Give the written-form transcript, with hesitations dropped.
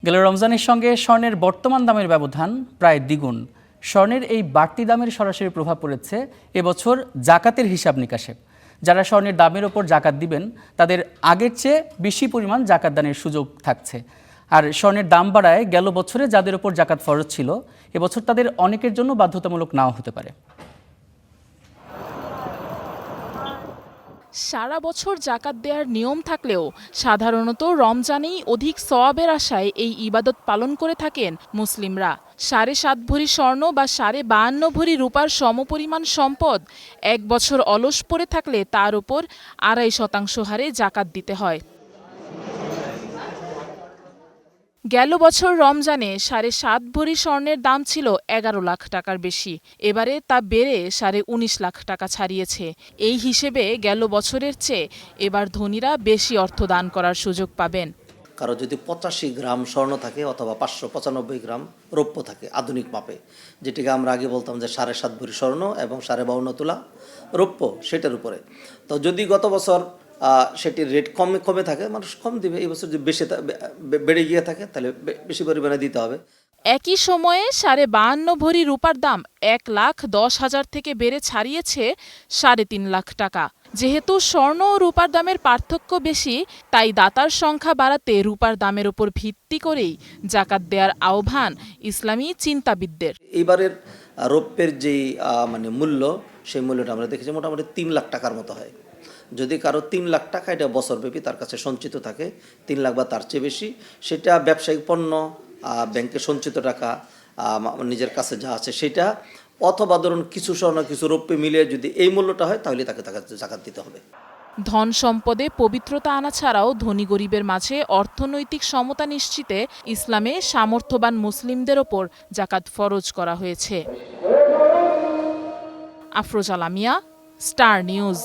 গেল রমজানের সঙ্গে স্বর্ণের বর্তমান দামের ব্যবধান প্রায় দ্বিগুণ। স্বর্ণের এই বাড়তি দামের সরাসরি প্রভাব পড়েছে এবছর জাকাতের হিসাব নিকাশে। যারা স্বর্ণের দামের ওপর জাকাত দিবেন তাদের আগের চেয়ে বেশি পরিমাণ জাকাত দানের সুযোগ থাকছে। আর স্বর্ণের দাম বাড়ায় গেল বছরে যাদের ওপর জাকাত ফরজ ছিল এবছর তাদের অনেকের জন্য বাধ্যতামূলক নাও হতে পারে। সারা বছর জাকাত দেওয়ার নিয়ম থাকলেও সাধারণত রমজানেই অধিক সওয়াবের আশায় এই ইবাদত পালন করে থাকেন মুসলিমরা। 7.5 ভরি স্বর্ণ বা 52 ভরি রূপার সমপরিমাণ সম্পদ এক বছর অলস পড়ে থাকলে তার উপর 2.5% হারে জাকাত দিতে হয়। গেল বছর রমজানে 7.5 ভরি স্বর্ণের দাম ছিল 11 লাখ টাকার বেশি। এবারে তা বেড়ে 19.5 লাখ টাকা ছাড়িয়েছে। এই হিসেবে গেল বছরের চেয়ে এবার ধনীরা বেশি অর্থ দান করার সুযোগ পাবেন। কারো যদি 85 গ্রাম স্বর্ণ থাকে অথবা 595 গ্রাম রৌপ্য থাকে আধুনিক মাপে, যেটিকে আমরা আগে বলতাম যে 7.5 ভরি স্বর্ণ এবং 52.5 তোলা রৌপ্য, সেটার উপরে। তো যদি গত বছর সেটির রেট কমে থাকে, মানুষ কম দিবে। এই বছর যদি বেশি বেড়ে গিয়ে থাকে তাহলে বেশি পরিমাণে দিতে হবে। একই সময়ে 52 ভরি রূপার দাম 1,10,000 থেকে বেড়ে ছাড়িয়েছে 3.5 লাখ টাকা। যেহেতু স্বর্ণ ও রূপার দামের পার্থক্য বেশি, তাই দাতার সংখ্যা বাড়াতে রূপার দামের উপর ভিত্তি করেই জাকাত দেওয়ার আহ্বান ইসলামী চিন্তাবিদদের। এইবারের রৌপ্যের যেই মূল্য, সেই মূল্যটা আমরা দেখেছি মোটামুটি 3 লাখ টাকার মতো হয়। যদি কারো 3 লাখ টাকা এটা বছরব্যাপী তার কাছে সঞ্চিত থাকে, 3 লাখ বা তার চেয়ে বেশি, সেটা ব্যবসায়িক পণ্য, ব্যাংকে সঞ্চিত টাকা, নিজের কাছে যা আছে সেটা, অথবা ধরুন কিছু স্বর্ণ কিছু রৌপ্য মিলিয়ে যদি এই মূল্যটা হয় তাহলে তাকে জাকাত দিতে হবে। ধন সম্পদে পবিত্রতা আনা ছাড়াও ধনী গরিবের মাঝে অর্থনৈতিক সমতা নিশ্চিতে ইসলামে সামর্থ্যবান মুসলিমদের ওপর জাকাত ফরজ করা হয়েছে। Afroza Lamia, star news.